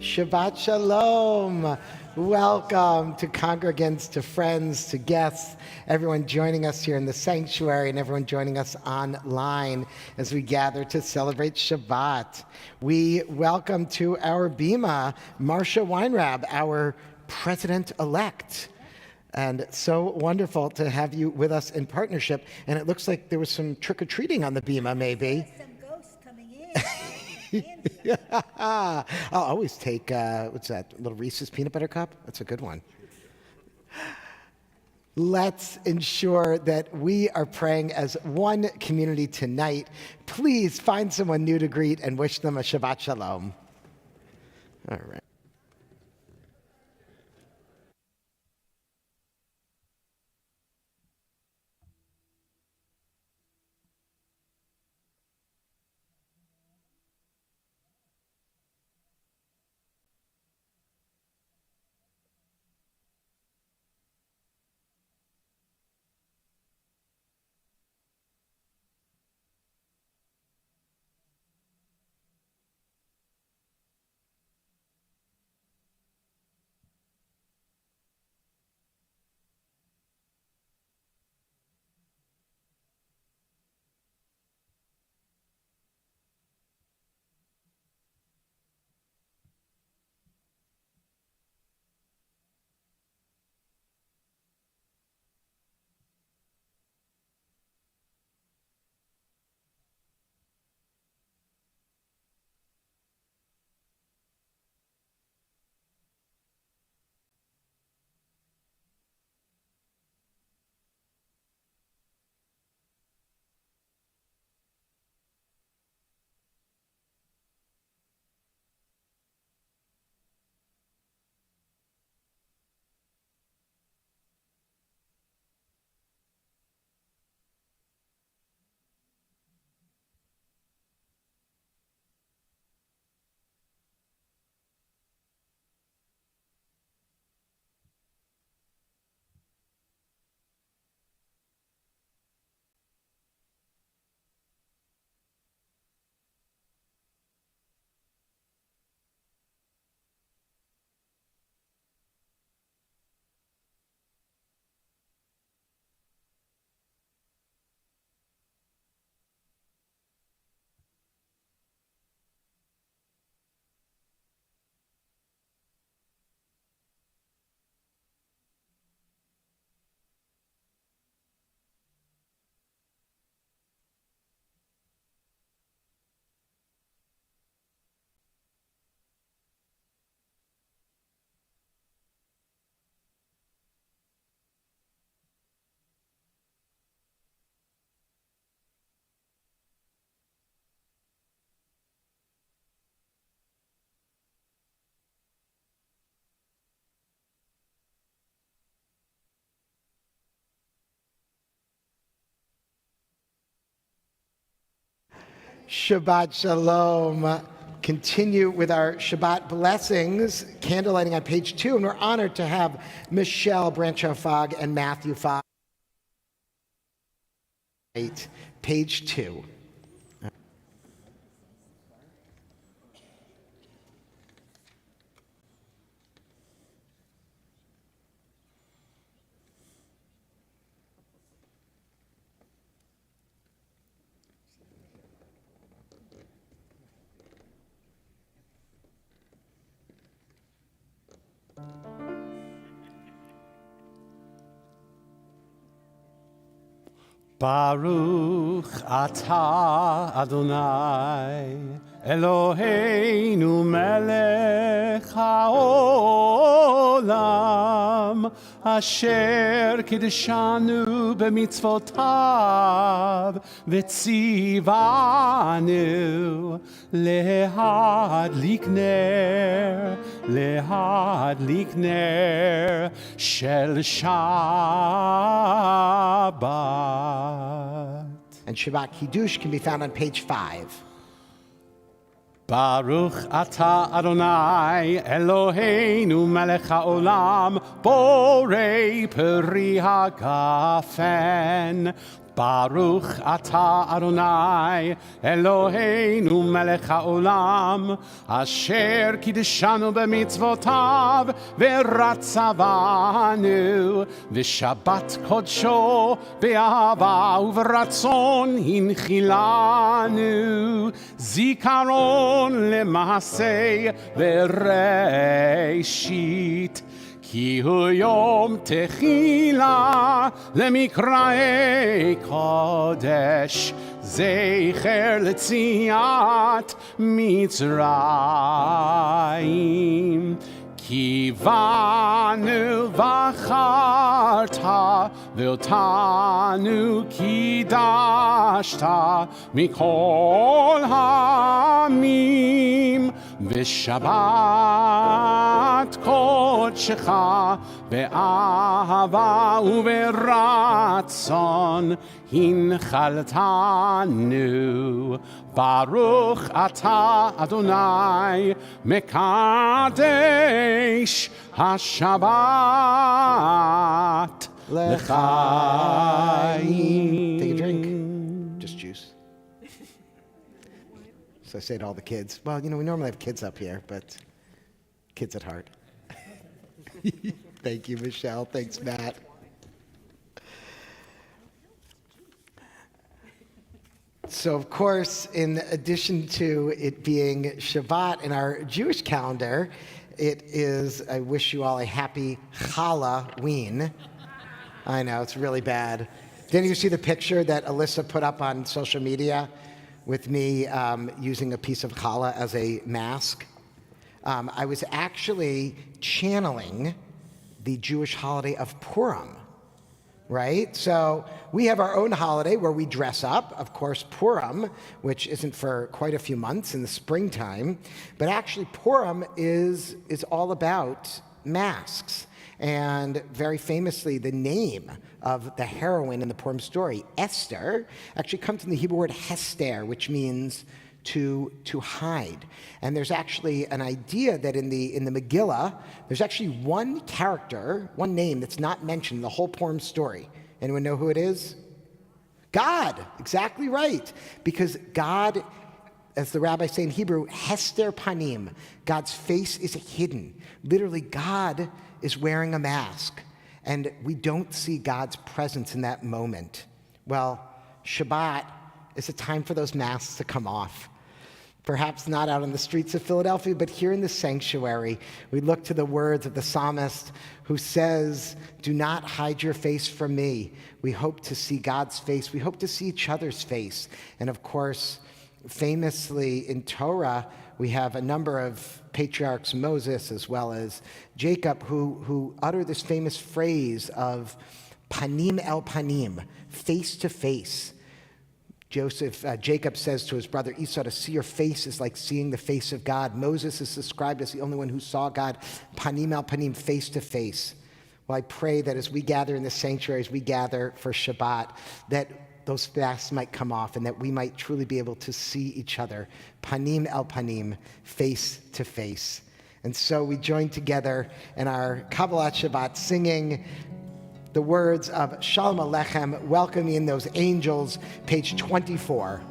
Shabbat Shalom. Welcome to congregants, to friends, to guests, everyone joining us here in the sanctuary and everyone joining us online as we gather to celebrate Shabbat. We welcome to our bima, Marcia Weinrab, our president-elect. And so wonderful to have you with us in partnership. And it looks like there was some trick-or-treating on the bima, maybe. Some ghosts coming in. I'll always take, what's that, a little Reese's peanut butter cup? That's a good one. Let's ensure that we are praying as one community tonight. Please find someone new to greet and wish them a Shabbat Shalom. All right. Shabbat Shalom. Continue with our Shabbat blessings, candlelighting on page 2, and we're honored to have Michelle Branchow-Fogg and Matthew Fogg. Page 2. Baruch atah Adonai Eloheinu melech haolam asher kiddushanu b'mitzvotav v'tzivanu lehadlik ner shel Shabbat. And Shabbat Kiddush can be found on page 5. Baruch atah Adonai Eloheinu melech haolam borei peri hagafen. Baruch atah Adonai Eloheinu melech haolam asher kiddushanu b'mitzvotav v'ratzavanu v'shabbat kodsho be'ahava uv'ratzon hinchilanu zikaron le'masei v'reishit Ki hu yom techila lemikraei kodesh zecher letziat Mitzrayim Ki vanu vacharta ve'otanu kidashta mikol hamim v'shabbat kodshecha be'ahava u'beratzon hinchaltanu Baruch atah Adonai mekadesh hashabbat l'chaim. Take a drink. Just juice. So I say to all the kids, well, we normally have kids up here, but kids at heart. Thank you, Michelle. Thanks, Matt. So, of course, in addition to it being Shabbat in our Jewish calendar, it is, I wish you all a happy Halloween. I know, it's really bad. Didn't you see the picture that Alyssa put up on social media with me using a piece of challah as a mask? I was actually channeling the Jewish holiday of Purim. Right? So we have our own holiday where we dress up, of course, Purim, which isn't for quite a few months in the springtime, but actually Purim is all about masks. And very famously, the name of the heroine in the Purim story, Esther, actually comes from the Hebrew word hester, which means to hide. And there's actually an idea that in the Megillah, there's actually one character, one name that's not mentioned in the whole Purim story. Anyone know who it is? God. Exactly right. Because God, as the rabbis say in Hebrew, hester panim, God's face is hidden. Literally, God is wearing a mask, and we don't see God's presence in that moment. Well, Shabbat is a time for those masks to come off. Perhaps not out on the streets of Philadelphia, but here in the sanctuary, we look to the words of the psalmist who says, "Do not hide your face from me." We hope to see God's face. We hope to see each other's face. And of course, famously in Torah, we have a number of patriarchs, Moses as well as Jacob, who utter this famous phrase of panim el panim, face to face. Jacob says to his brother Esau, to see your face is like seeing the face of God. Moses is described as the only one who saw God, panim el panim, face to face. Well, I pray that as we gather in the sanctuary, as we gather for Shabbat, that those masks might come off and that we might truly be able to see each other, panim el panim, face to face. And so we join together in our Kabbalat Shabbat singing the words of Shalom Aleichem, welcoming those angels, page 24.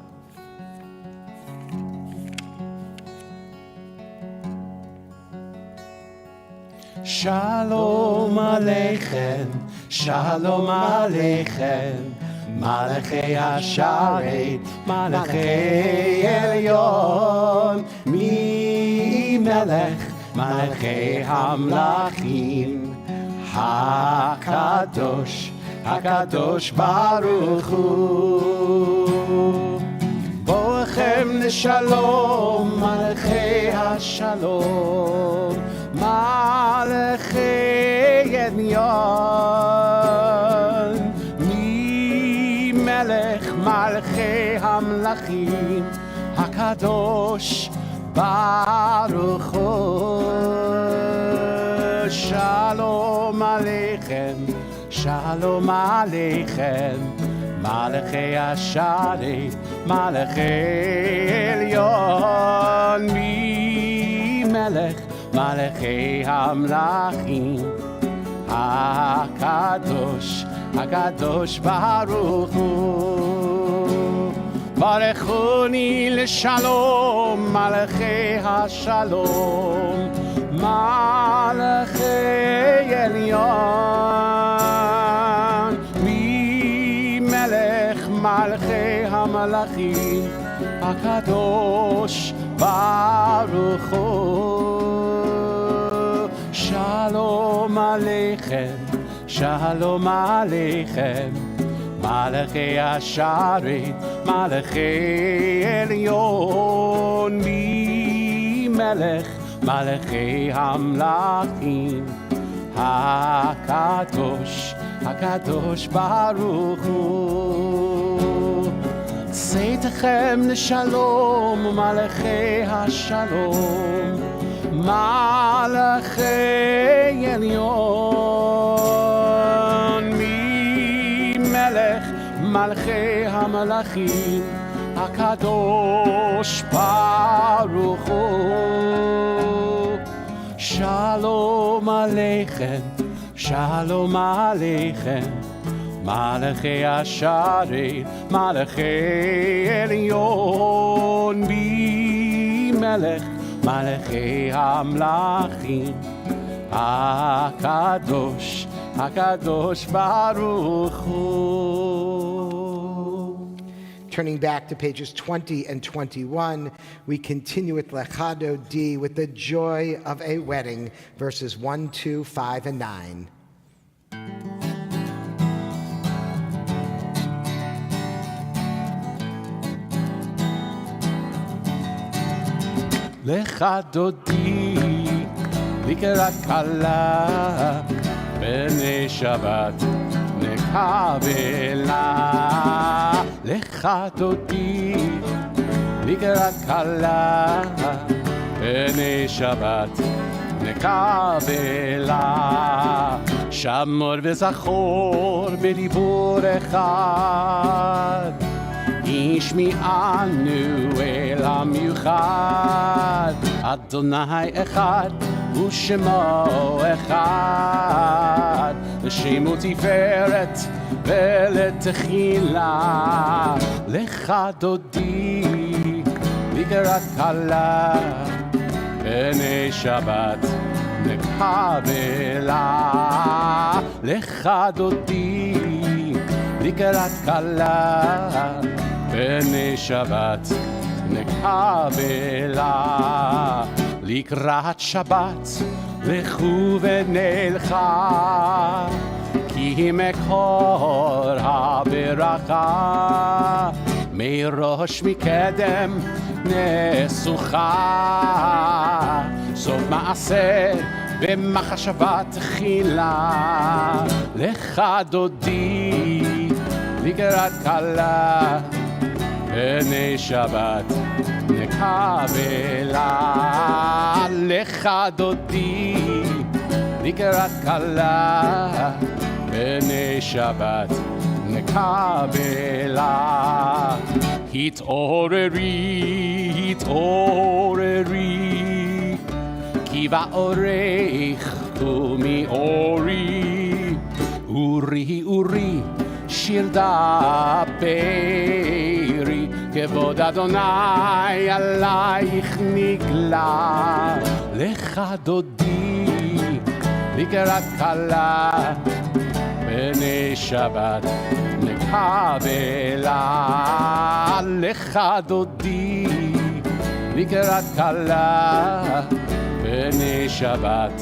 Shalom Aleichem, Shalom Aleichem, Malachei Hasharet, Malachei Elyon, Mi Melech, Malachei Hamlachim, HaKadosh, הקדוש ברוך הוא. בואכם לשלום, מלכי השלום, מלכי עליון, ממלך מלכי המלכים, הקדוש ברוך הוא. שלום עליכם, שלום עליכם, מלכי השרת, מלכי עליון, ממלך מלכי המלכים, הקדוש, הקדוש ברוך הוא. ברכוני לשלום, מלכי השלום, מלכי עליון, ממלך מלכי המלכים, הקדוש ברוך הוא. שלום עליכם, שלום עליכם, מלכי השרת, מלכי עליון, ממלך מלכי המלכים, הקדוש, הקדוש ברוך הוא. צאתכם לשלום, מלכי השלום, מלכי עליון, ממלך מלכי המלכים, הקדוש ברוך הוא. שלום עליכם, שלום עליכם, מלכי השרת, מלכי עליון, ממלך מלכי המלכים, הקדוש, הקדוש ברוך הוא. Turning back to pages 20 and 21, we continue with Lechado D, with the joy of a wedding, verses 1, 2, 5, and 9. Lechado D, לקראת כלה, בני שבת נקבלה. Lechado D, לקראת כלה, בני שבת נקבלה. שמור וזכור בדיבור אחד, ישמיענו אל המיוחד. אדוני אחד ושמו אחד, לשם ותפארת ולתחילה. Lechado D, לקראת כלה, בני שבת נקבלה. Lechado D, לקראת כלה, בני שבת נקבלה. לקראת שבת לכו ונלכה, כי מקור הברכה, מראש מקדם נסוכה. סוף מעשה במחשבה תחילה. Lechado D, לקראת כלה, בני שבת נקבלה. Lechado D, לקראת כלה, בני שבת נקבלה. התעוררי, התעוררי, כי באורך קומי אורי. אורי, אורי, שיר דברי, כבוד אדוני עלייך נגלה. Lechado D, לקראת כלה, בני שבת נקבלה. Lechado D, לקראת כלה, בני שבת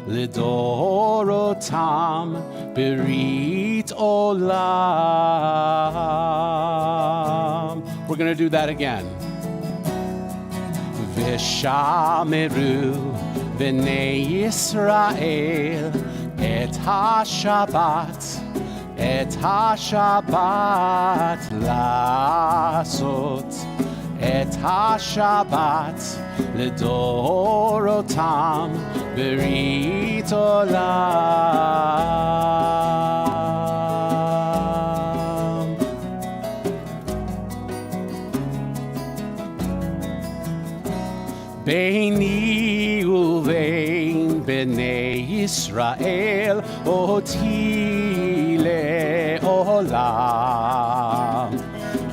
לדורותם ברית olam. We're going to do that again. V'shameru b'nei Yisrael et ha-Shabbat לעשות את השבת לדורותם ברית עולם. ביני ובין בני ישראל אותי לעולם.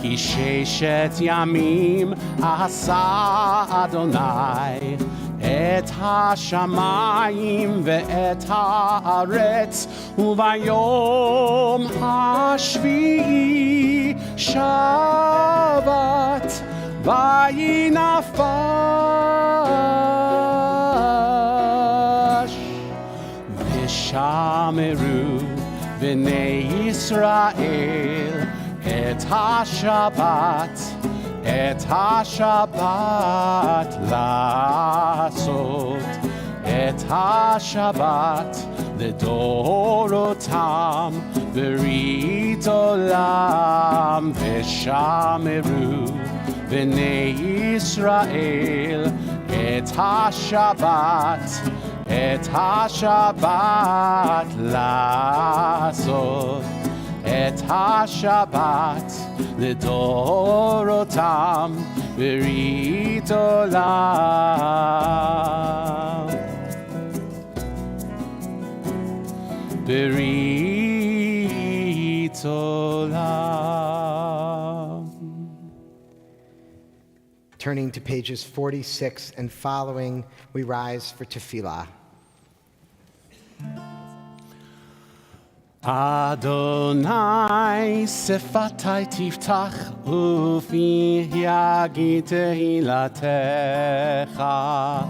כי ששת ימים עשה אדוני את השמיים ואת הארץ, וביום השביעי שבת וינפש. ושמרו בני ישראל את השבת לעשות את השבת לדורותם ברית עולם. ושמרו בני ישראל את השבת לעשות את השבת לדורותם ברית עולם. ברית עולם. Turning to pages 46 and following, we rise for tefillah. Adonai sefatai tiftach ufi yagi tehilatecha.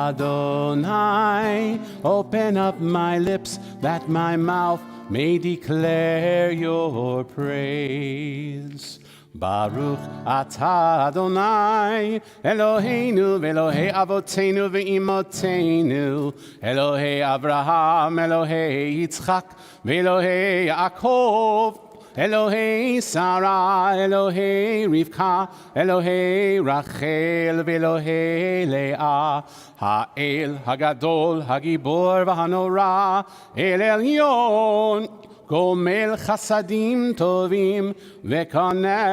Adonai, open up my lips that my mouth may declare your praise. Baruch atah Adonai, Eloheinu v'Elohei avoteinu v'imoteinu, Elohei Avraham, Elohei Yitzchak, v'Elohei Yaakov, Elohei Sarah, Elohei Rivka, Elohei Rachel, v'Elohei Leah, Ha'el Hagadol, Hagibor v'Hanora, El Elyon, גומל חסדים טובים וקונה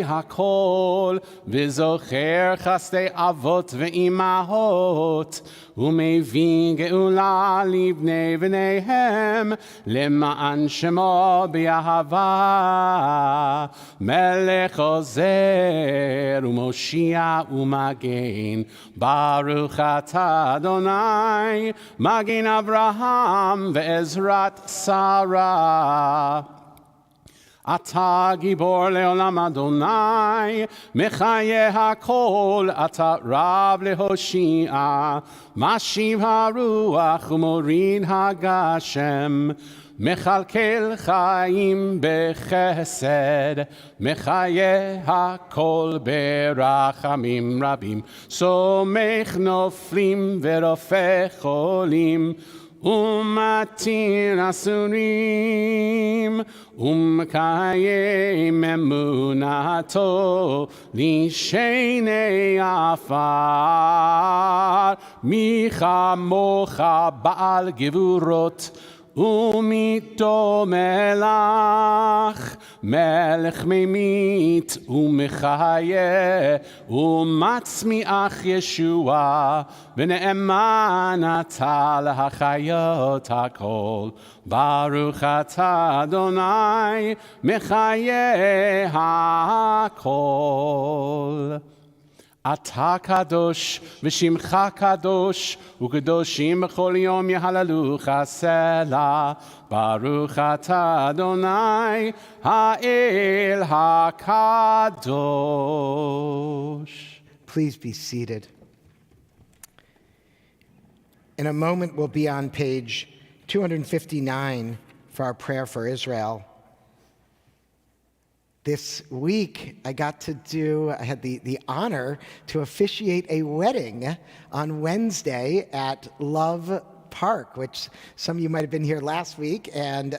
הכל, וזוכר חסדי אבות ואימהות, ומביא גאולה לבני בניהם, למען שמו באהבה. מלך עוזר ומושיע ומגן, ברוך אתה אדוני, מגן אברהם ועזרת שרה. אתה גיבור לעולם אדוני, מחיה הכל, אתה רב להושיע, משיב הרוח ומוריד הגשם, מכלכל חיים בחסד, מחיה הכל ברחמים רבים, סומך נופלים ורופא חולים, ומתיר אסורים, ומקיים אמונתו לשני עפר. מי כמוך בעל גבורות ומיתו מלך, מלך ממית ומחיה, ומצמיח ישוע, ונאמן אתה להחיות הכל. ברוך אתה אדוני, מחיה הכל. אתה קדוש ושמך קדוש, וקדושים בכל יום יהללוך סלה. ברוך אתה אדוני האל הקדוש. Please be seated. In a moment, we'll be on page 259 for our prayer for Israel. This week, I had the honor to officiate a wedding on Wednesday at Love Park, which some of you might have been here last week, and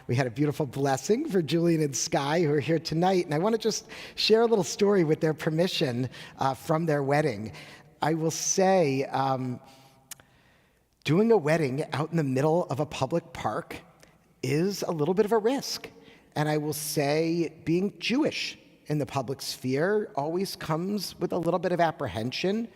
we had a beautiful blessing for Julian and Sky, who are here tonight. And I want to just share a little story with their permission from their wedding. I will say, doing a wedding out in the middle of a public park is a little bit of a risk. And I will say, being Jewish in the public sphere always comes with a little bit of apprehension.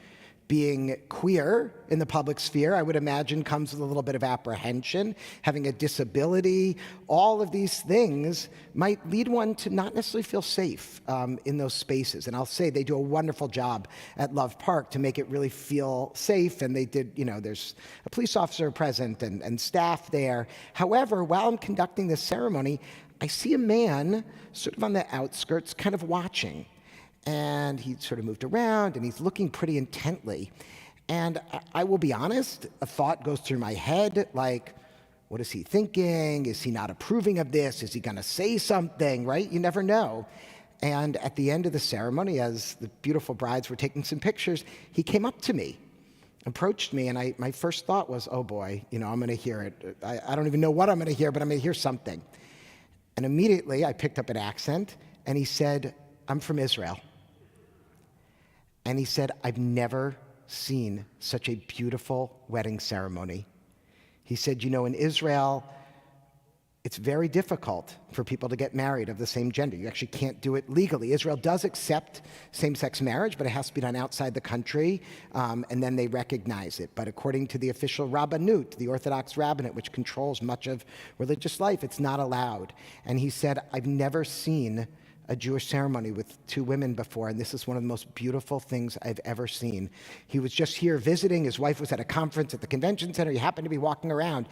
Being queer in the public sphere, I would imagine, comes with a little bit of apprehension. Having a disability, all of these things might lead one to not necessarily feel safe in those spaces. And I'll say they do a wonderful job at Love Park to make it really feel safe. And they did, there's a police officer present and staff there. However, while I'm conducting this ceremony, I see a man sort of on the outskirts kind of watching. And he sort of moved around, and he's looking pretty intently. And I will be honest, a thought goes through my head, like, what is he thinking? Is he not approving of this? Is he going to say something, right? You never know. And at the end of the ceremony, as the beautiful brides were taking some pictures, he came up to me, approached me, and my first thought was, oh boy, I'm going to hear it. I don't even know what I'm going to hear, but I'm going to hear something. And immediately I picked up an accent, and he said, I'm from Israel. And he said, I've never seen such a beautiful wedding ceremony. He said, in Israel, it's very difficult for people to get married of the same gender. You actually can't do it legally. Israel does accept same-sex marriage, but it has to be done outside the country, and then they recognize it. But according to the official rabbanut, the Orthodox rabbinate, which controls much of religious life, it's not allowed. And he said, I've never seen a Jewish ceremony with two women before, and this is one of the most beautiful things I've ever seen. He was just here visiting. His wife was at a conference at the convention center. He happened to be walking around.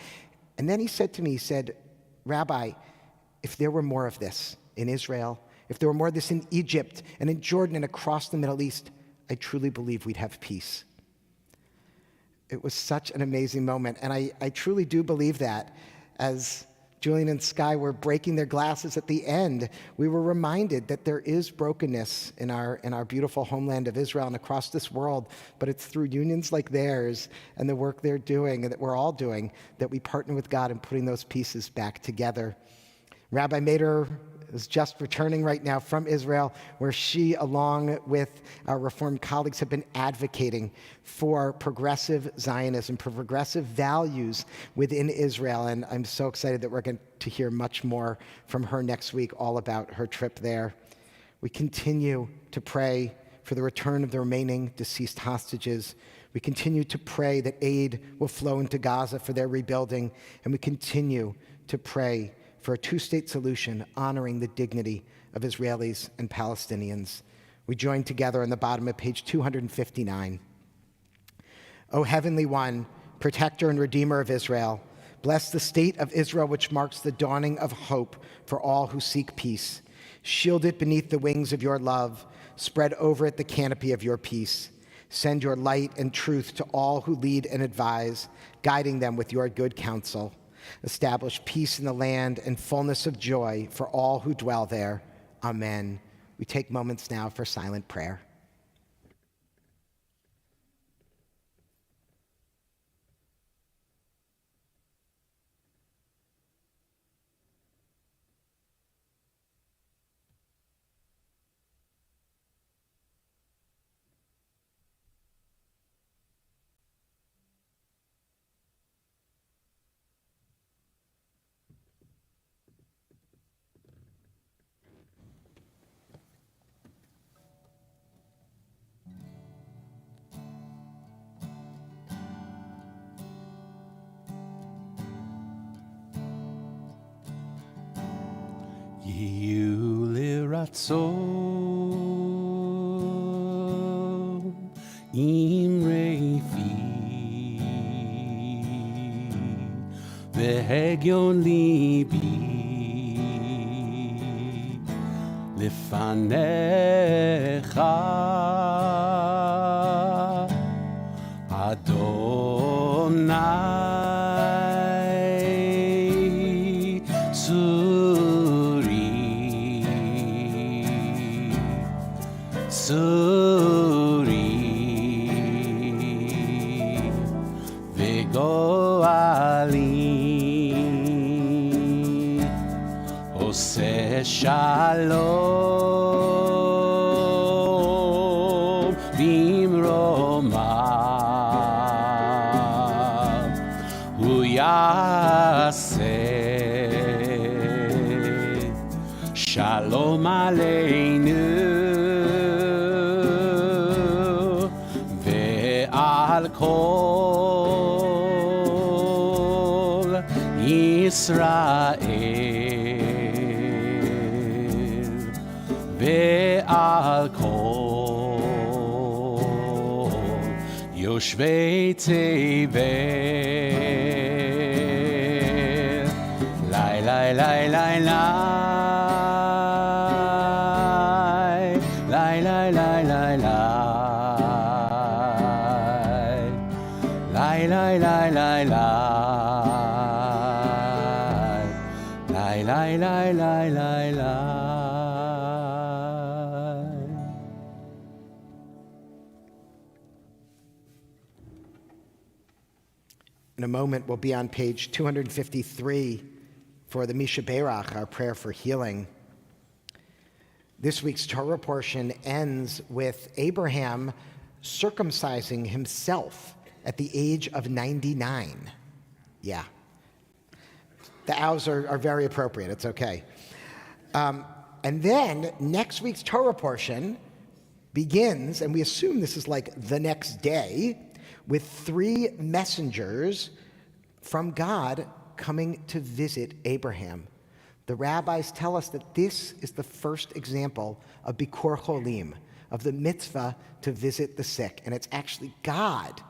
And then he said to me, Rabbi, if there were more of this in Israel, if there were more of this in Egypt and in Jordan and across the Middle East, I truly believe we'd have peace. It was such an amazing moment, and I truly do believe that. As Julian and Sky were breaking their glasses at the end, we were reminded that there is brokenness in our beautiful homeland of Israel and across this world, but it's through unions like theirs and the work they're doing and that we're all doing that we partner with God in putting those pieces back together. Rabbi Mater is just returning right now from Israel, where she, along with our Reformed colleagues, have been advocating for progressive Zionism, for progressive values within Israel. And I'm so excited that we're going to hear much more from her next week, all about her trip there. We continue to pray for the return of the remaining deceased hostages. We continue to pray that aid will flow into Gaza for their rebuilding. And we continue to pray for a two-state solution honoring the dignity of Israelis and Palestinians. We join together on the bottom of page 259. O Heavenly One, protector and redeemer of Israel, bless the state of Israel, which marks the dawning of hope for all who seek peace. Shield it beneath the wings of your love. Spread over it the canopy of your peace. Send your light and truth to all who lead and advise, guiding them with your good counsel. Establish peace in the land and fullness of joy for all who dwell there. Amen. We take moments now for silent prayer. רצון עם רפי והגיון ליבי לפניך Adonai Tsuri Tsuri Vegoali Ose Shalom Bimroma Huyaseh Shalom Aleinu Ve'al Kol Yisrael Ve'al Kol Yoshvei Tevel Lai lai lai lai lai lai lai lai lai lai lai lai lai lai lai lai lai lai lai lai. In a moment, we'll be on page 253 for the Misha Berach, our prayer for healing. This week's Torah portion ends with Abraham circumcising himself at the age of 99. Yeah. The hours are very appropriate. It's okay. And then next week's Torah portion begins, and we assume this is like the next day, with 3 messengers from God coming to visit Abraham. The rabbis tell us that this is the first example of Bikur Cholim, of the mitzvah to visit the sick. And it's actually God's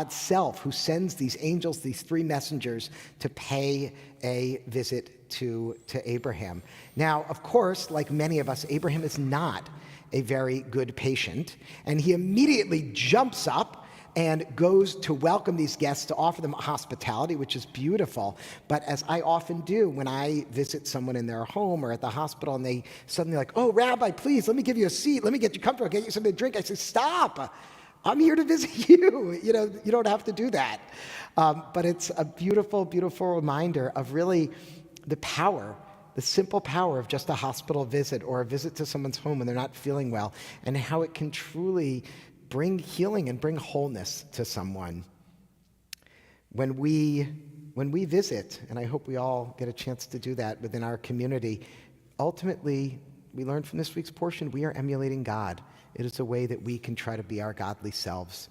self, who sends these angels, these 3 messengers, to pay a visit to Abraham. Now, of course, like many of us, Abraham is not a very good patient, and he immediately jumps up and goes to welcome these guests, to offer them hospitality, which is beautiful. But as I often do when I visit someone in their home or at the hospital, and they suddenly like, "Oh, Rabbi, please, let me give you a seat. Let me get you comfortable, get you something to drink." I say, "Stop. I'm here to visit you. You don't have to do that." But it's a beautiful, beautiful reminder of really the power, the simple power of just a hospital visit or a visit to someone's home when they're not feeling well, and how it can truly bring healing and bring wholeness to someone. When we visit, and I hope we all get a chance to do that within our community, ultimately, we learn from this week's portion, we are emulating God. It is a way that we can try to be our godly selves.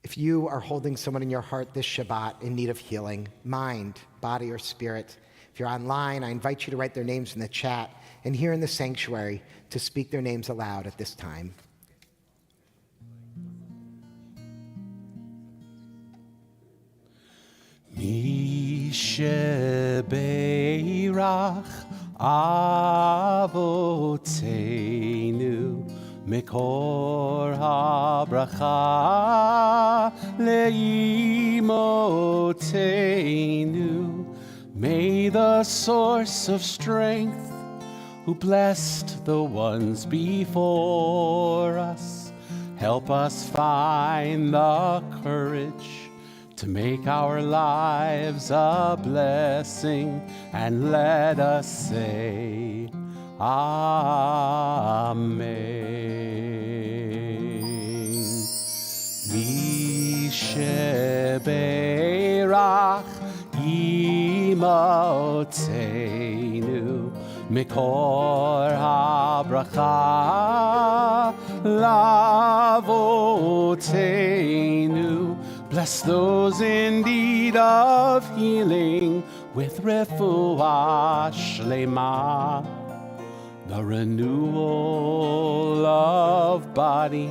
If you are holding someone in your heart this Shabbat in need of healing, mind, body, or spirit, if you're online, I invite you to write their names in the chat, and here in the sanctuary to speak their names aloud at this time. Mishebeirach Avoteinu Mekor HaBracha Leimoteinu. May the source of strength, who blessed the ones before us, help us find the courage to make our lives a blessing, and let us say, Amen. Mishebeirach Imoteinu Mikor HaBracha Lavoteinu. Bless those in need of healing with refuah shlema, the renewal of body,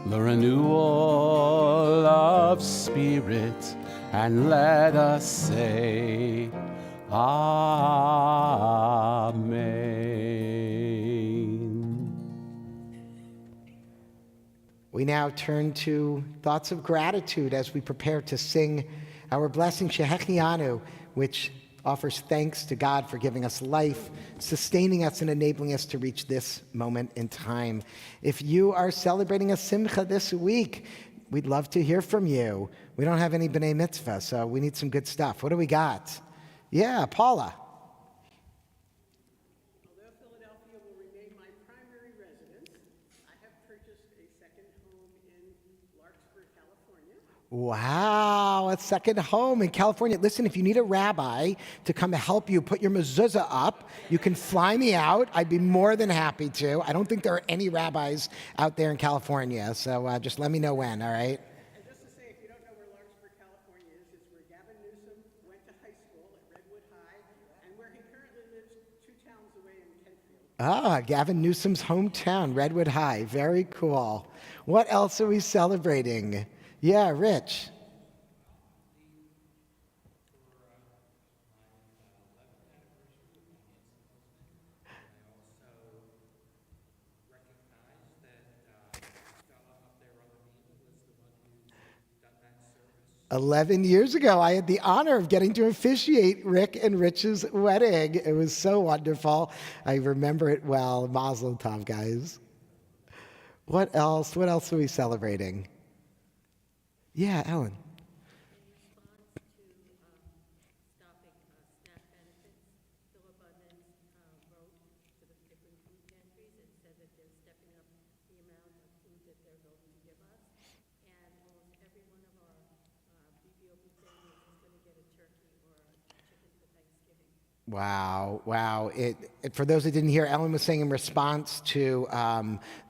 the renewal of spirit, and let us say, Amen. We now turn to thoughts of gratitude as we prepare to sing our blessing Shehechianu, which offers thanks to God for giving us life, sustaining us, and enabling us to reach this moment in time. If you are celebrating a simcha this week, we'd love to hear from you. We don't have any b'nai mitzvah, so we need some good stuff. What do we got? Yeah, Paula. Although Philadelphia will remain my primary residence, I have purchased a second home in Larkspur, California. Wow, a second home in California. Listen, if you need a rabbi to come help you put your mezuzah up, you can fly me out. I'd be more than happy to. I don't think there are any rabbis out there in California, so just let me know when, all right? And just to say, if you don't know where Larkspur, California is, it's where Gavin Newsom went to high school at Redwood High and where he currently lives 2 towns away in Kentfield. Ah, Gavin Newsom's hometown, Redwood High. Very cool. What else are we celebrating? Yeah, Rich. I also recognize that Stella up there on the meeting was the one who done that service. 11 years ago, I had the honor of getting to officiate Rick and Rich's wedding. It was so wonderful. I remember it well. Mazel tov, guys. What else? What else are we celebrating? Yeah, Ellen. In response to stopping SNAP benefits, Phil Abundance wrote to the different food pantries and said that they're stepping up the amount of food that they're going to give us. And almost every one of our BBOP families is going to get a turkey or a chicken for Thanksgiving. Wow, wow. For those that didn't hear, Ellen was saying in response to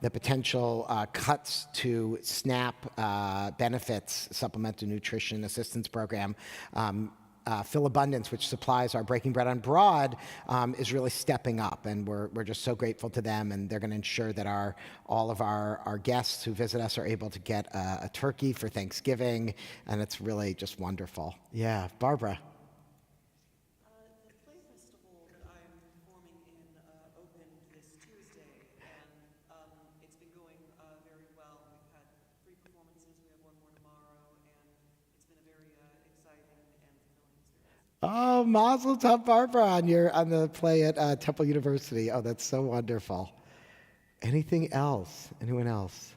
the potential cuts to SNAP benefits, Supplemental Nutrition Assistance Program, Phil Abundance, which supplies our Breaking Bread on Broad, is really stepping up, and we're just so grateful to them, and they're going to ensure that all of our guests who visit us are able to get a turkey for Thanksgiving, and it's really just wonderful. Yeah, Barbara. The play festival that I'm performing in opened this Tuesday, and it's been going very well. We've had 3 performances. We have 1 more tomorrow, and it's been a very exciting and fulfilling experience. Oh, Mazel Tov, Barbara, on the play at Temple University. Oh, that's so wonderful. Anything else? Anyone else?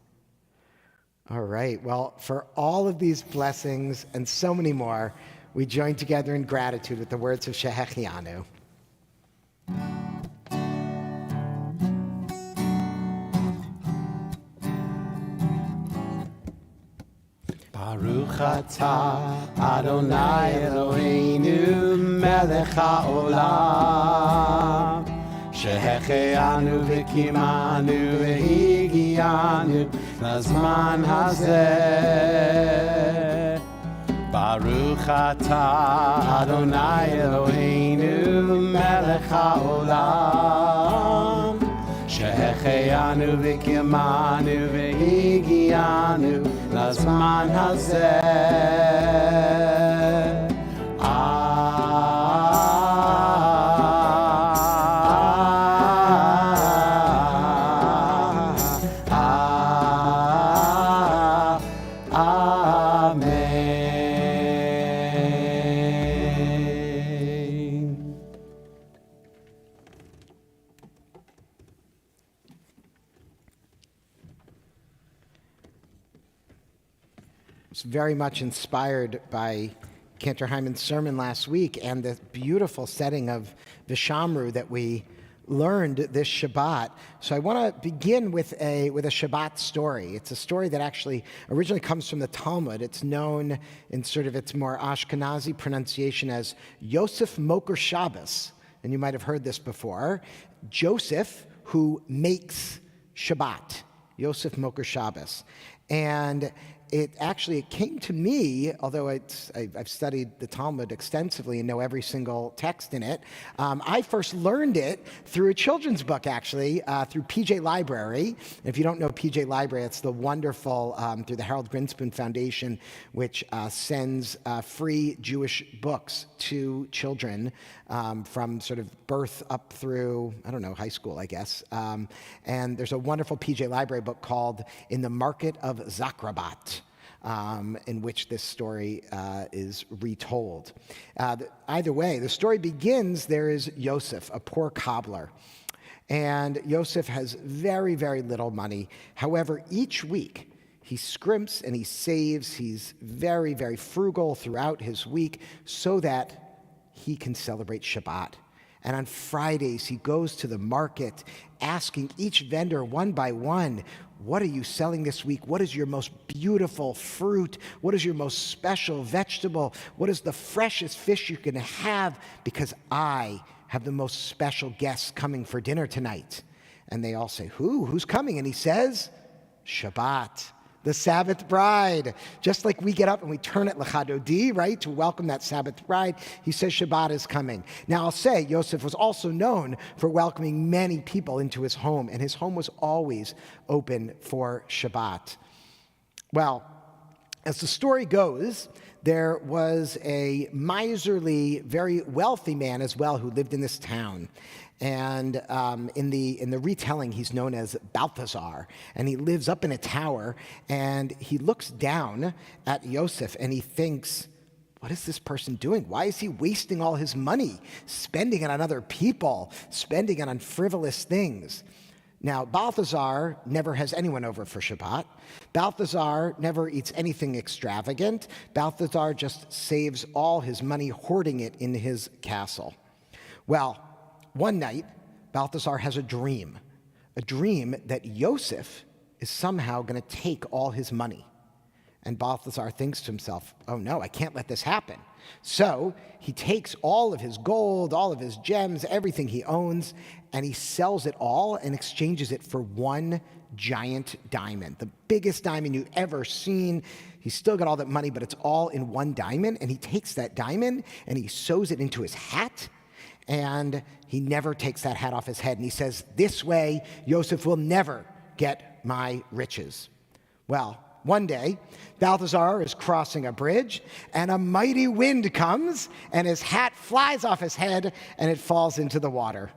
All right. Well, for all of these blessings and so many more, we join together in gratitude with the words of Shehechianu. Baruch atah Adonai Eloheinu melech haolam shehechianu v'kimanu v'higianu lazman hazeh. Baruch atah Adonai Eloheinu melech haolam shehechianu v'kimanu v'higianu lazman hazeh. Amen. It's very much inspired by Cantor Hyman's sermon last week and the beautiful setting of Vishamru that we learned this Shabbat. So I want to begin with a Shabbat story. It's a story that actually originally comes from the Talmud. It's known in sort of its more Ashkenazi pronunciation as Yosef Moker Shabbos. And you might have heard this before. Joseph, who makes Shabbat. Yosef Moker Shabbos. And it came to me, although I've studied the Talmud extensively and know every single text in it. I first learned it through a children's book, actually, through PJ Library. If you don't know PJ Library, it's the wonderful, through the Harold Grinspoon Foundation, which sends free Jewish books to children from sort of birth up through, I don't know, high school, I guess. And there's a wonderful PJ Library book called In the Market of Zakrabat, in which this story is retold. Either way, the story begins, there is Yosef, a poor cobbler. And Yosef has very, very little money. However, each week, he scrimps and he saves. He's very, very frugal throughout his week so that he can celebrate Shabbat. And on Fridays, he goes to the market asking each vendor one by one, what are you selling this week? What is your most beautiful fruit? What is your most special vegetable? What is the freshest fish you can have? Because I have the most special guests coming for dinner tonight. And they all say, who? Who's coming? And he says, Shabbat, the Sabbath bride. Just like we get up and we turn at L'chadodi, right, to welcome that Sabbath bride, he says Shabbat is coming. Now I'll say, Yosef was also known for welcoming many people into his home, and his home was always open for Shabbat. Well, as the story goes, there was a miserly, very wealthy man as well who lived in this town. And in the retelling, he's known as Balthazar, and he lives up in a tower, and he looks down at Yosef, and he thinks, what is this person doing? Why is he wasting all his money, spending it on other people, spending it on frivolous things? Now, Balthazar never has anyone over for Shabbat. Balthazar never eats anything extravagant. Balthazar just saves all his money, hoarding it in his castle. Well, one night, Balthazar has a dream that Yosef is somehow going to take all his money. And Balthazar thinks to himself, oh no, I can't let this happen. So he takes all of his gold, all of his gems, everything he owns, and he sells it all and exchanges it for one giant diamond, the biggest diamond you've ever seen. He's still got all that money, but it's all in one diamond. And he takes that diamond and he sews it into his hat. And he never takes that hat off his head. And he says, this way, Yosef will never get my riches. Well, one day, Balthazar is crossing a bridge, and a mighty wind comes, and his hat flies off his head, and it falls into the water,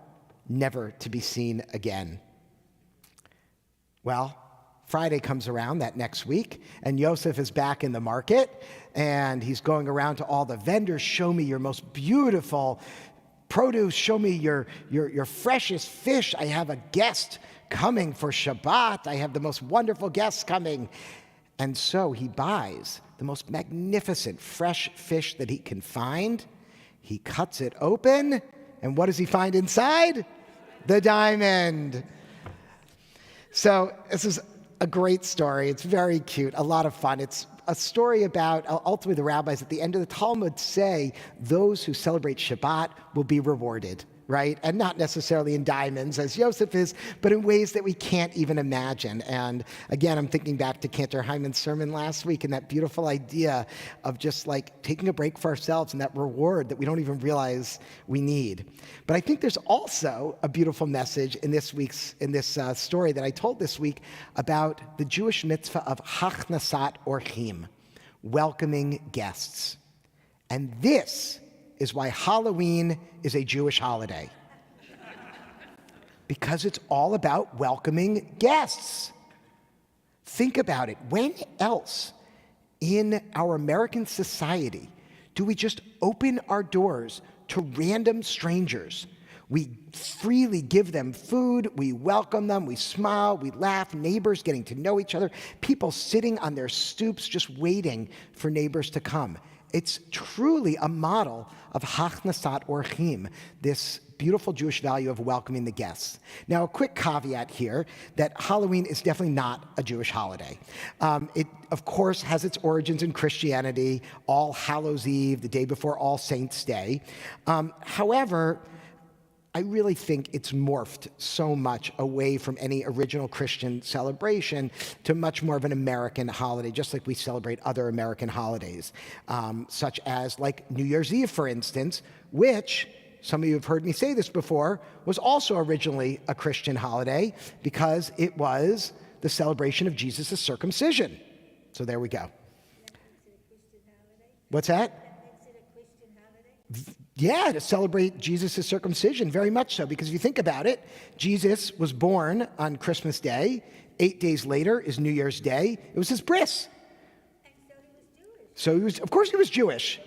never to be seen again. Well, Friday comes around that next week, and Yosef is back in the market, and he's going around to all the vendors, show me your most beautiful produce, show me your freshest fish. I have a guest coming for Shabbat. I have the most wonderful guests coming. And so he buys the most magnificent fresh fish that he can find. He cuts it open, and what does he find inside? The diamond. So this is a great story. It's very cute, a lot of fun. It's a story about, ultimately the rabbis at the end of the Talmud say, those who celebrate Shabbat will be rewarded, right? And not necessarily in diamonds, as Yosef is, but in ways that we can't even imagine. And again, I'm thinking back to Cantor Hyman's sermon last week and that beautiful idea of just like taking a break for ourselves and that reward that we don't even realize we need. But I think there's also a beautiful message in this story that I told this week about the Jewish mitzvah of hachnasat orchim, welcoming guests. And this is why Halloween is a Jewish holiday. Because it's all about welcoming guests. Think about it. When else in our American society do we just open our doors to random strangers? We freely give them food, we welcome them, we smile, we laugh, neighbors getting to know each other, people sitting on their stoops just waiting for neighbors to come. It's truly a model of hachnasat orchim, this beautiful Jewish value of welcoming the guests. Now, a quick caveat here that Halloween is definitely not a Jewish holiday. It, of course, has its origins in Christianity, All Hallows Eve, the day before All Saints' Day. However, I really think it's morphed so much away from any original Christian celebration to much more of an American holiday, just like we celebrate other American holidays, such as like New Year's Eve, for instance, which, some of you have heard me say this before, was also originally a Christian holiday because it was the celebration of Jesus' circumcision. So there we go. What's that? Yeah, to celebrate Jesus' circumcision, very much so. Because if you think about it, Jesus was born on Christmas Day. 8 days later is New Year's Day. It was his bris. So he was, of course he was Jewish.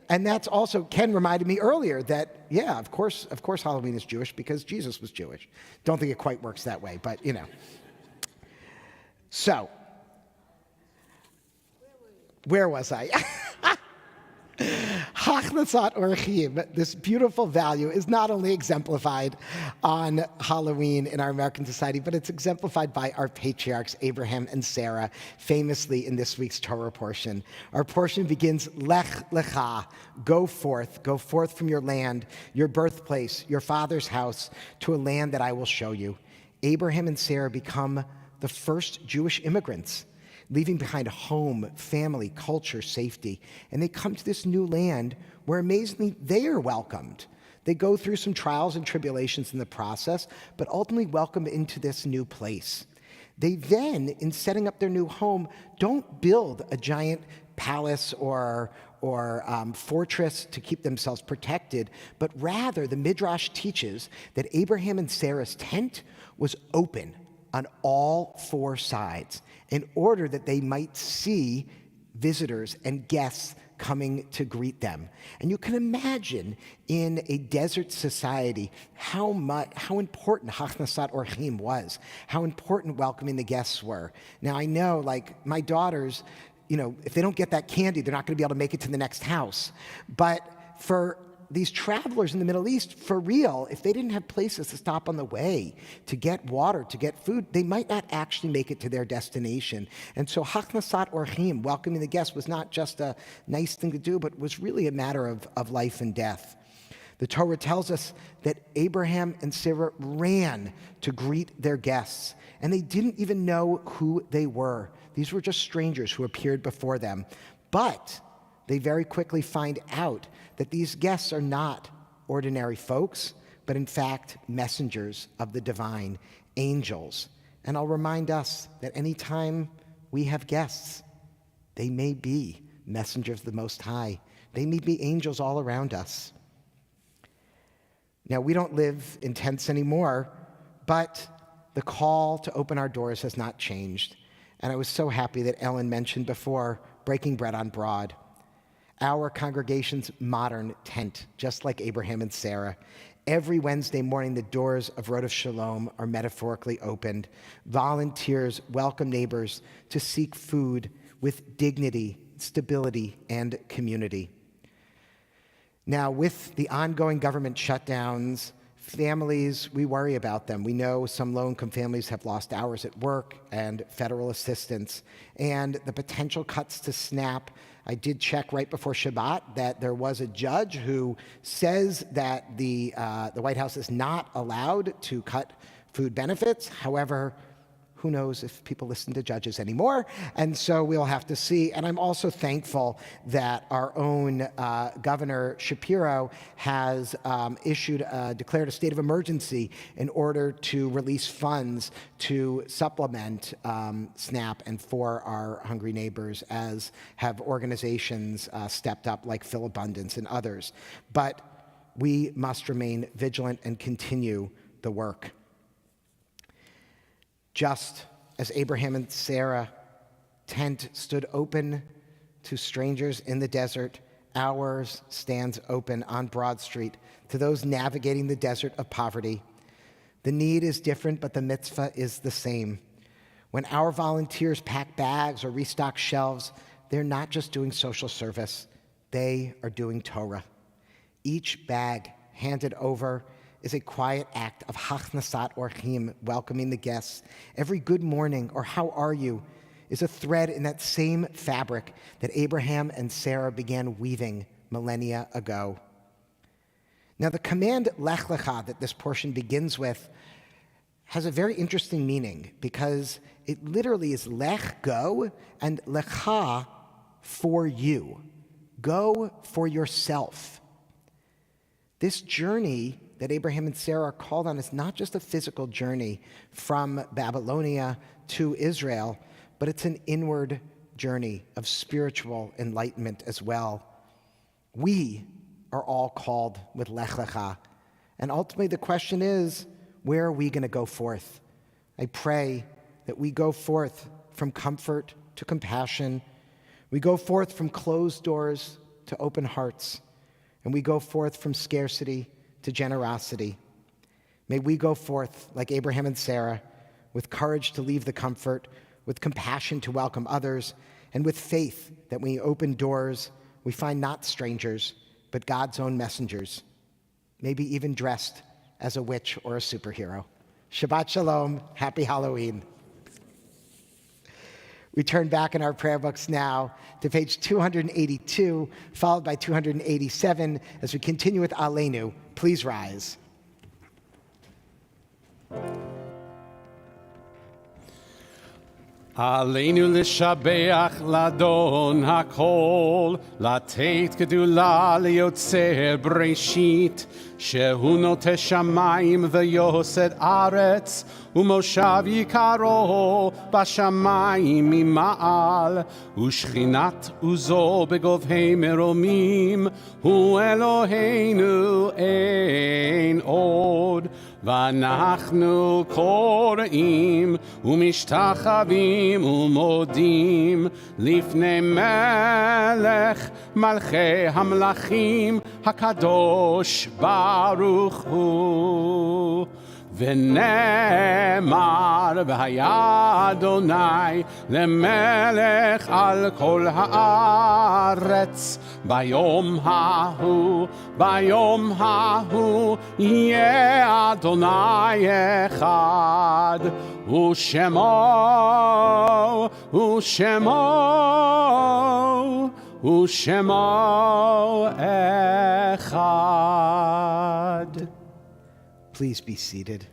And that's also, Ken reminded me earlier that, yeah, of course Halloween is Jewish because Jesus was Jewish. Don't think it quite works that way, but you know. So, where was I? Hachnasat Orchim, this beautiful value, is not only exemplified on Halloween in our American society, but it's exemplified by our patriarchs, Abraham and Sarah, famously in this week's Torah portion. Our portion begins, Lech Lecha, go forth from your land, your birthplace, your father's house, to a land that I will show you. Abraham and Sarah become the first Jewish immigrants, leaving behind home, family, culture, safety. And they come to this new land where amazingly they are welcomed. They go through some trials and tribulations in the process, but ultimately welcome into this new place. They then, in setting up their new home, don't build a giant palace or fortress to keep themselves protected, but rather the Midrash teaches that Abraham and Sarah's tent was open on all four sides in order that they might see visitors and guests coming to greet them. And you can imagine in a desert society how important Hachnasat Orchim was, how important welcoming the guests were. Now I know, like, my daughters, if they don't get that candy, they're not going to be able to make it to the next house. But for these travelers in the Middle East, for real, if they didn't have places to stop on the way, to get water, to get food, they might not actually make it to their destination. And so Hachnasat Orchim, welcoming the guests, was not just a nice thing to do, but was really a matter of life and death. The Torah tells us that Abraham and Sarah ran to greet their guests, and they didn't even know who they were. These were just strangers who appeared before them. But they very quickly find out that these guests are not ordinary folks, but in fact messengers of the divine, angels. And I'll remind us that anytime we have guests, they may be messengers of the Most High. They may be angels all around us. Now, we don't live in tents anymore, but the call to open our doors has not changed. And I was so happy that Ellen mentioned before breaking bread on Broad. Our congregation's modern tent, just like Abraham and Sarah. Every Wednesday morning, the doors of Road of Shalom are metaphorically opened. Volunteers welcome neighbors to seek food with dignity, stability, and community. Now, with the ongoing government shutdowns, families, we worry about them. We know some low-income families have lost hours at work and federal assistance, and the potential cuts to SNAP. I did check right before Shabbat that there was a judge who says that the White House is not allowed to cut food benefits. However, who knows if people listen to judges anymore? And so we'll have to see. And I'm also thankful that our own Governor Shapiro has declared a state of emergency in order to release funds to supplement SNAP and for our hungry neighbors, as have organizations stepped up like Philabundance and others. But we must remain vigilant and continue the work. Just as Abraham and Sarah tent stood open to strangers in the desert, ours stands open on Broad Street to those navigating the desert of poverty. The need is different, but the mitzvah is the same. When our volunteers pack bags or restock shelves, they're not just doing social service, they are doing Torah. Each bag handed over is a quiet act of Hachnasat Orchim, welcoming the guests. Every good morning or how are you is a thread in that same fabric that Abraham and Sarah began weaving millennia ago. Now, the command Lech Lecha that this portion begins with has a very interesting meaning because it literally is Lech, go, and Lecha, for you. Go for yourself. This journey that Abraham and Sarah are called on is not just a physical journey from Babylonia to Israel, but it's an inward journey of spiritual enlightenment as well. We are all called with Lech Lecha. And ultimately the question is, where are we going to go forth? I pray that we go forth from comfort to compassion. We go forth from closed doors to open hearts. And we go forth from scarcity to generosity. May we go forth like Abraham and Sarah, with courage to leave the comfort, with compassion to welcome others, and with faith that when we open doors, we find not strangers, but God's own messengers, maybe even dressed as a witch or a superhero. Shabbat Shalom, happy Halloween. We turn back in our prayer books now to page 282, followed by 287, as we continue with Aleinu. Please rise. עלינו לשבח לאדון הכל, לתת גדולה ליוצר בראשית, שהוא נוטה שמיים ויוסד ארץ, ומושב יקרו בשמיים ממעל, ושכינת עוזו בגובהי מרומים, הוא אלוהינו אין עוד. ואנחנו קוראים ומשתחווים ומודים לפני מלך מלכי המלכים הקדוש ברוך הוא. ונאמר והיה אדוני למלך על כל הארץ ביום ההוא יהיה אדוני אחד ושמו אחד. Please be seated.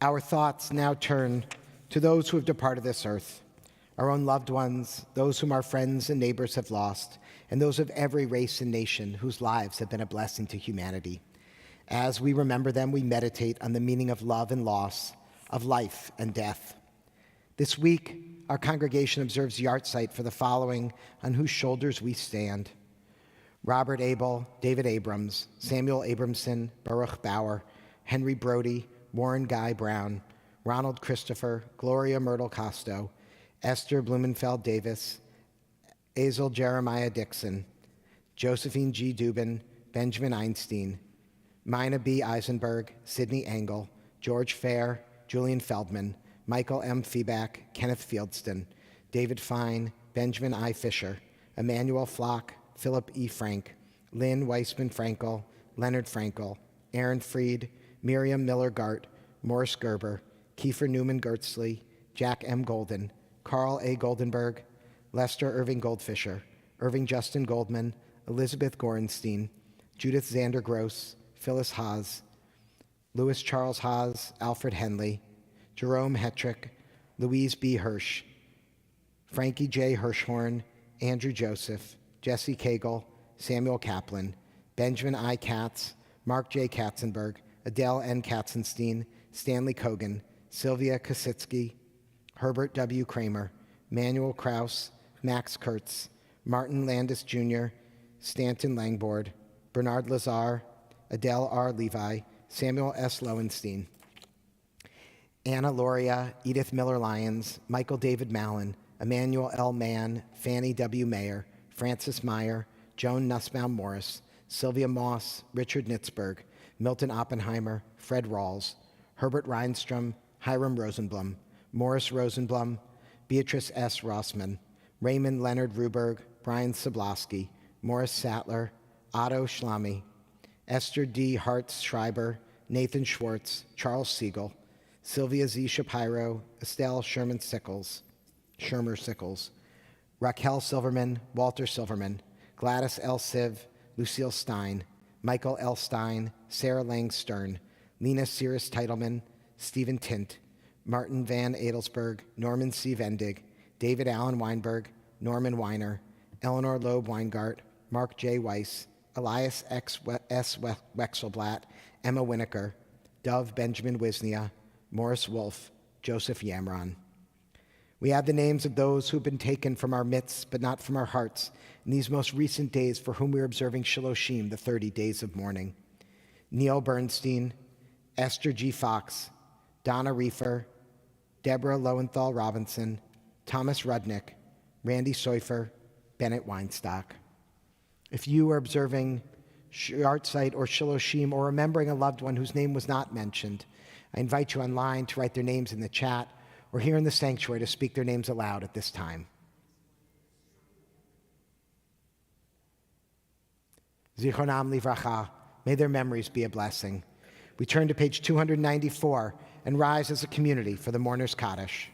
Our thoughts now turn to those who have departed this earth, our own loved ones, those whom our friends and neighbors have lost, and those of every race and nation whose lives have been a blessing to humanity. As we remember them, we meditate on the meaning of love and loss, of life and death. This week, our congregation observes yahrzeit for the following on whose shoulders we stand: Robert Abel, David Abrams, Samuel Abramson, Baruch Bauer, Henry Brody, Warren Guy Brown, Ronald Christopher, Gloria Myrtle Costo, Esther Blumenfeld Davis, Azel Jeremiah Dixon, Josephine G. Dubin, Benjamin Einstein, Mina B. Eisenberg, Sidney Engel, George Fair, Julian Feldman, Michael M. Feeback, Kenneth Fieldston, David Fine, Benjamin I. Fisher, Emmanuel Flock, Philip E. Frank, Lynn Weissman Frankel, Leonard Frankel, Aaron Freed, Miriam Miller Gart, Morris Gerber, Kiefer Newman Gertzley, Jack M. Golden, Carl A. Goldenberg, Lester Irving Goldfisher, Irving Justin Goldman, Elizabeth Gorenstein, Judith Xander Gross, Phyllis Haas, Louis Charles Haas, Alfred Henley, Jerome Hetrick, Louise B. Hirsch, Frankie J. Hirschhorn, Andrew Joseph, Jesse Cagle, Samuel Kaplan, Benjamin I. Katz, Mark J. Katzenberg, Adele N. Katzenstein, Stanley Kogan, Sylvia Kositsky, Herbert W. Kramer, Manuel Kraus, Max Kurtz, Martin Landis Jr., Stanton Langbord, Bernard Lazar, Adele R. Levi, Samuel S. Lowenstein, Anna Loria, Edith Miller Lyons, Michael David Mallon, Emmanuel L. Mann, Fannie W. Mayer, Francis Meyer, Joan Nussbaum Morris, Sylvia Moss, Richard Nitzberg, Milton Oppenheimer, Fred Rawls, Herbert Reinstrom, Hiram Rosenblum, Morris Rosenblum, Beatrice S. Rossman, Raymond Leonard Ruberg, Brian Sablowski, Morris Sattler, Otto Schlamy, Esther D. Hartz Schreiber, Nathan Schwartz, Charles Siegel, Sylvia Z. Shapiro, Estelle Shermer Sickles, Raquel Silverman, Walter Silverman, Gladys L. Siv, Lucille Stein, Michael L. Stein, Sarah Lang Stern, Lena Cirrus Titleman, Stephen Tint, Martin Van Adelsberg, Norman C. Vendig, David Allen Weinberg, Norman Weiner, Eleanor Loeb Weingart, Mark J. Weiss, Elias S. Wexelblatt, Emma Winokur, Dove Benjamin Wisnia, Morris Wolf, Joseph Yamron. We add the names of those who have been taken from our midst, but not from our hearts, in these most recent days for whom we are observing Shaloshim, the 30 days of mourning. Neil Bernstein, Esther G. Fox, Donna Reefer, Deborah Lowenthal Robinson, Thomas Rudnick, Randy Seufer, Bennett Weinstock. If you are observing Yartzeit or Shaloshim or remembering a loved one whose name was not mentioned, I invite you online to write their names in the chat or here in the sanctuary to speak their names aloud at this time. Zichronam livracha, may their memories be a blessing. We turn to page 294 and rise as a community for the Mourner's Kaddish.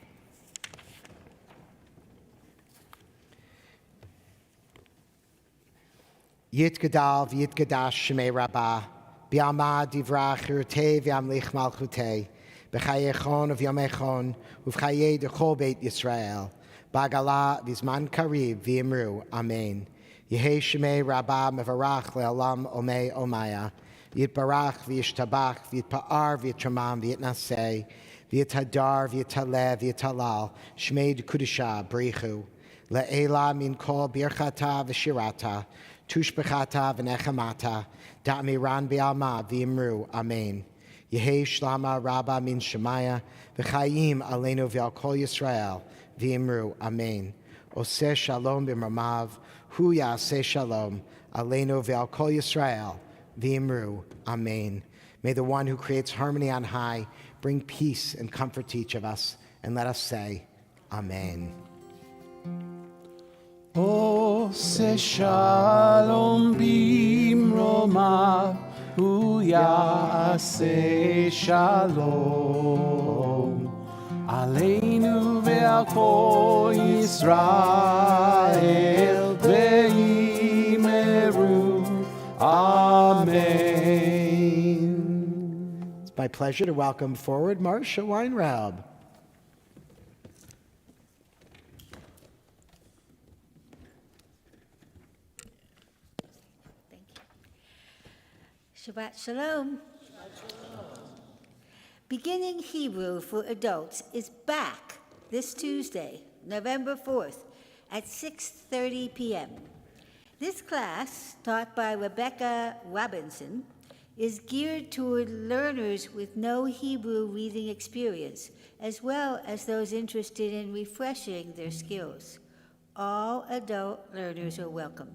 Yit Gadal v'yit Gadash Shemei Rabbah, B'yama Divra Chirutei v'yamlich Malchutei, B'chayechon v'yamechon, Uv'chayei Dechol Beit Yisrael, B'agala v'zman Kariv v'yimru, Amen. Yehei Shemei Rabbah Mevarach Le'olam Omei Omaya, Yitbarach v'yishtabach v'yitpa'ar v'yitramam v'yitnasei, v'yithadar v'yitaleh v'yitalal, Shmei Kudusha Brichu, Le'ela min kol birchata v'shirata, Tushbechata v'nechamata, Da'miran v'alma v'imru, Amen. Yehei shlama rabba min shemaya, v'chayim aleinu v'al kol Yisrael, v'imru, Amen. Oseh shalom b'mramav, hu ya'aseh shalom, aleinu v'al kol Yisrael, v'imru, Amen. May the one who creates harmony on high bring peace and comfort to each of us, and let us say, Amen. Ose shalom bimromav, hu ya'aseh shalom, aleinu ve'al kol Yisrael, ve'imeru, Amen. It's my pleasure to welcome forward Marcia Weinraub. Shabbat Shalom. Beginning Hebrew for Adults is back this Tuesday, November 4th at 6:30 p.m. This class, taught by Rebecca Robinson, is geared toward learners with no Hebrew reading experience, as well as those interested in refreshing their skills. All adult learners are welcome.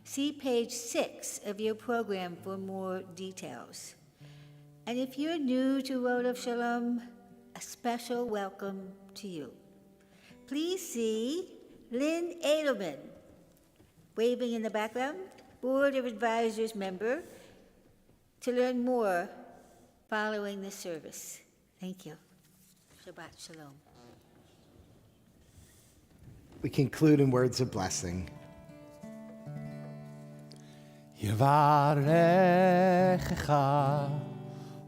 See page 6 of your program for more details. And if you're new to Road of Shalom, a special welcome to you. Please see Lynn Edelman, waving in the background, Board of Advisors member, to learn more following this service. Thank you. Shabbat Shalom. We conclude in words of blessing. Yevarechecha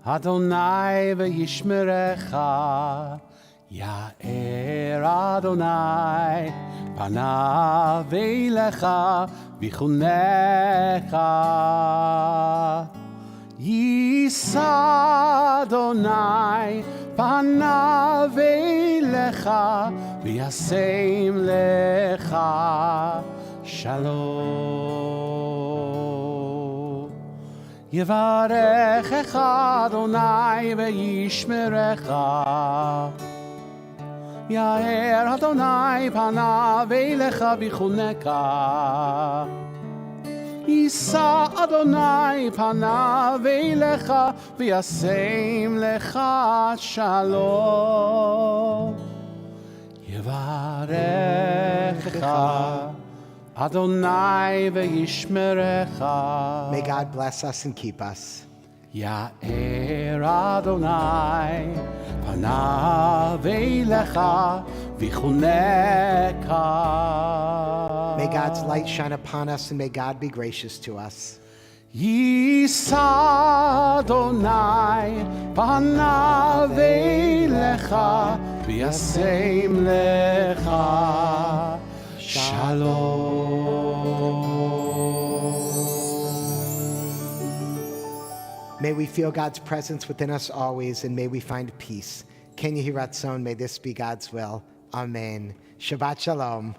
Adonai v'yishmerecha, Ya'er Adonai panav eilecha v'chunecha, Yisa Adonai panav eilecha v'yasem lecha shalom. Yevarechecha Adonai v'yishmerecha, Ya'er Adonai panav eilecha v'chunecha, Yisa Adonai panav eilecha v'yasem lecha shalom. Yevarechecha Adonai v'yishmerecha. May God bless us and keep us. Ya'er Adonai פניו אליך ויחונקה. May God's light shine upon us and may God be gracious to us. יישא אדוני פניו אליך וישם לך שלום. May we feel God's presence within us always, and may we find peace. Ken Yehi Ratzon, may this be God's will. Amen. Shabbat Shalom.